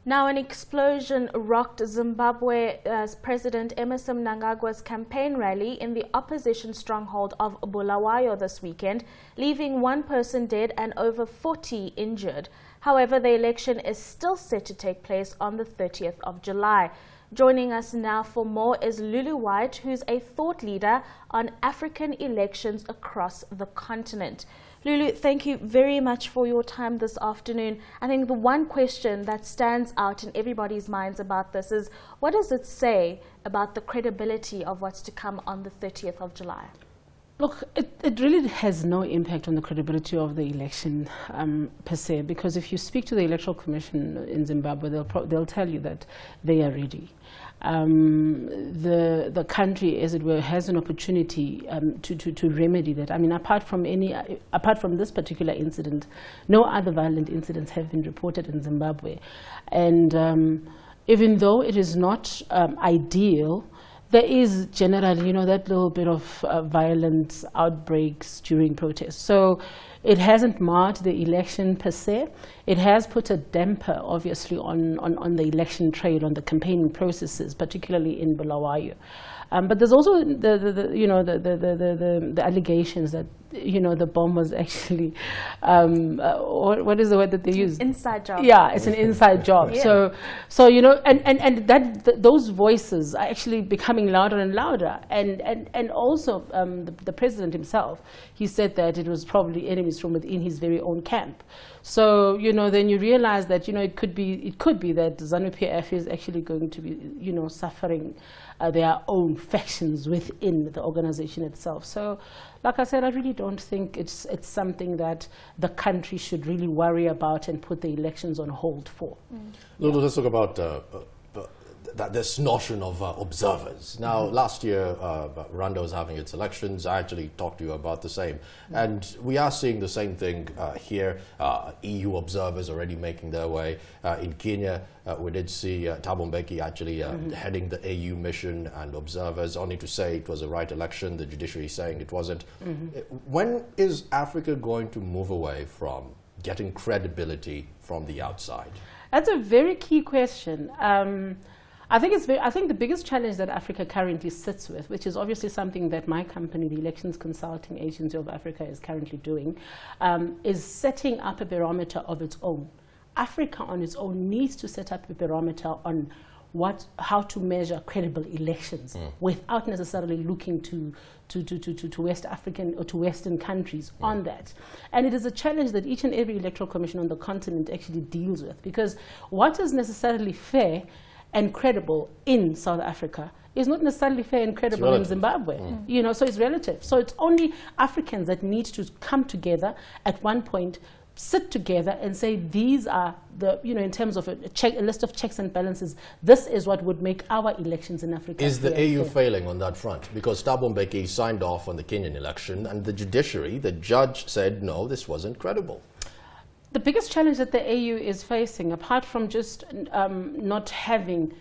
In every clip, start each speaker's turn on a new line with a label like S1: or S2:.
S1: Now, an explosion rocked Zimbabwe's President Emmerson Mnangagwa's campaign rally in the opposition stronghold of Bulawayo this weekend, leaving one person dead and over 40 injured. However, the election is still set to take place on the 30th of July. Joining us now for more is Lulu White, who's a thought leader on African elections across the continent. Lulu, thank you very much for your time this afternoon. I think the one question that stands out in everybody's minds about this is, what does it say about the credibility of what's to come on the 30th of July?
S2: Look, it really has no impact on the credibility of the election per se, because if you speak to the Electoral Commission in Zimbabwe, they'll tell you that they are ready. The country, as it were, has an opportunity to remedy that. I mean, apart from this particular incident, no other violent incidents have been reported in Zimbabwe, and even though it is not ideal, there is generally, that little bit of violent outbreaks during protests. So it hasn't marred the election per se. It has put a damper, obviously, on the election trail, on the campaigning processes, particularly in Bulawayo. But there's also the allegations that the bomb was actually what is the word that they use?
S1: Inside job.
S2: Yeah, it's an inside job.
S1: Yeah.
S2: So those voices are actually becoming louder and louder. And also the president himself, he said that it was probably enemies from within his very own camp. So then you realize that it could be that ZANU-PF is actually going to be suffering their own factions within the organization itself. So, like I said, I really don't think it's something that the country should really worry about and put the elections on hold for.
S3: Lulu, let's talk about this notion of observers. Now, last year, Rwanda was having its elections. I actually talked to you about the same. And we are seeing the same thing here. EU observers already making their way. In Kenya, we did see Thabo Mbeki actually heading the AU mission and observers, only to say it was a right election, the judiciary saying it wasn't. When is Africa going to move away from getting credibility from the outside?
S2: That's a very key question. I think the biggest challenge that Africa currently sits with, which is obviously something that my company, the Elections Consulting Agency of Africa, is currently doing, is setting up a barometer of its own. Africa on its own needs to set up a barometer on how to measure credible elections without necessarily looking to West African or to Western countries on that. And it is a challenge that each and every electoral commission on the continent actually deals with, because what is necessarily fair and credible in South Africa is not necessarily fair and credible in Zimbabwe. So it's relative. So it's only Africans that need to come together at one point, sit together and say, these are in terms of a list of checks and balances, this is what would make our elections in Africa.
S3: Is the AU failing on that front? Because Thabo Mbeki signed off on the Kenyan election, and the judiciary, the judge said, no, this wasn't credible.
S2: The biggest challenge that the AU is facing, apart from just not having,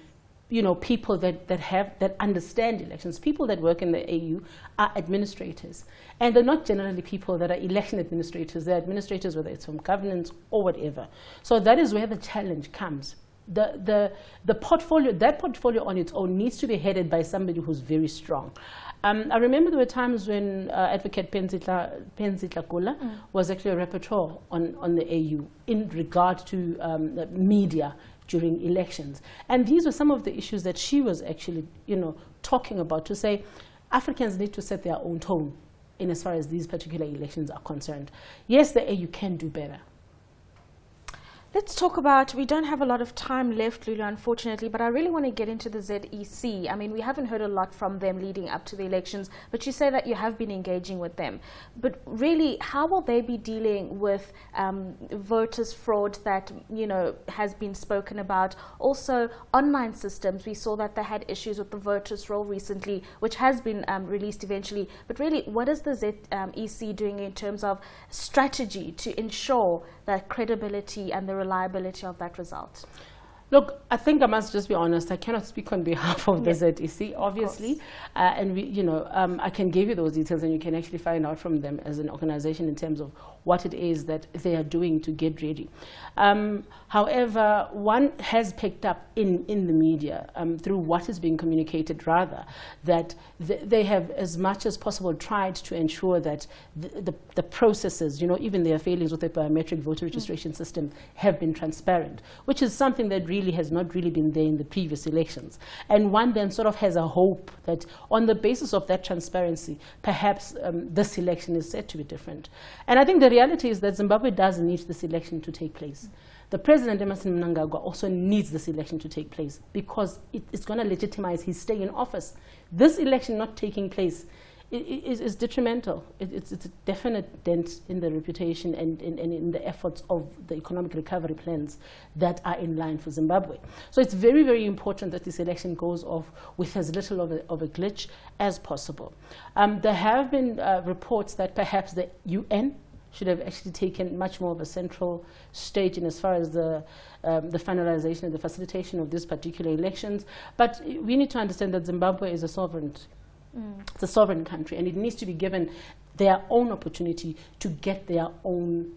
S2: people that understand elections, people that work in the AU are administrators, and they're not generally people that are election administrators. They're administrators, whether it's from governance or whatever. So that is where the challenge comes. The portfolio, that portfolio on its own needs to be headed by somebody who's very strong. I remember there were times when Advocate Penzitla Kula was actually a rapporteur on the AU in regard to the media during elections. And these were some of the issues that she was actually, talking about, to say Africans need to set their own tone in as far as these particular elections are concerned. Yes, the AU can do better.
S1: Let's talk about, we don't have a lot of time left, Lulu, unfortunately, but I really want to get into the ZEC. I mean, we haven't heard a lot from them leading up to the elections, but you say that you have been engaging with them. But really, how will they be dealing with voters' fraud that, has been spoken about? Also, online systems, we saw that they had issues with the voters' roll recently, which has been released eventually. But really, what is the ZEC doing in terms of strategy to ensure that credibility and the reliability of that result?
S2: Look, I think I must just be honest. I cannot speak on behalf of the ZEC, obviously, and I can give you those details, and you can actually find out from them as an organization in terms of what it is that they are doing to get ready. However, one has picked up in the media, through what is being communicated rather, that they have as much as possible tried to ensure that the processes, even their failings with the biometric voter registration system have been transparent, which is something that really has not really been there in the previous elections. And one then sort of has a hope that on the basis of that transparency, perhaps this election is set to be different. And I think the reality is that Zimbabwe does need this election to take place. The President, Emmerson Mnangagwa, also needs this election to take place because it's going to legitimize his stay in office. This election not taking place is detrimental. It's a definite dent in the reputation and in the efforts of the economic recovery plans that are in line for Zimbabwe. So it's very, very important that this election goes off with as little of a glitch as possible. There have been reports that perhaps the UN should have actually taken much more of a central stage in as far as the finalization and the facilitation of these particular elections. But we need to understand that Zimbabwe is a sovereign. It's a sovereign country, and it needs to be given their own opportunity to get their own,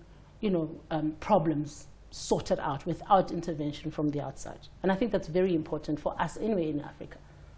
S2: problems sorted out without intervention from the outside. And I think that's very important for us anyway in Africa.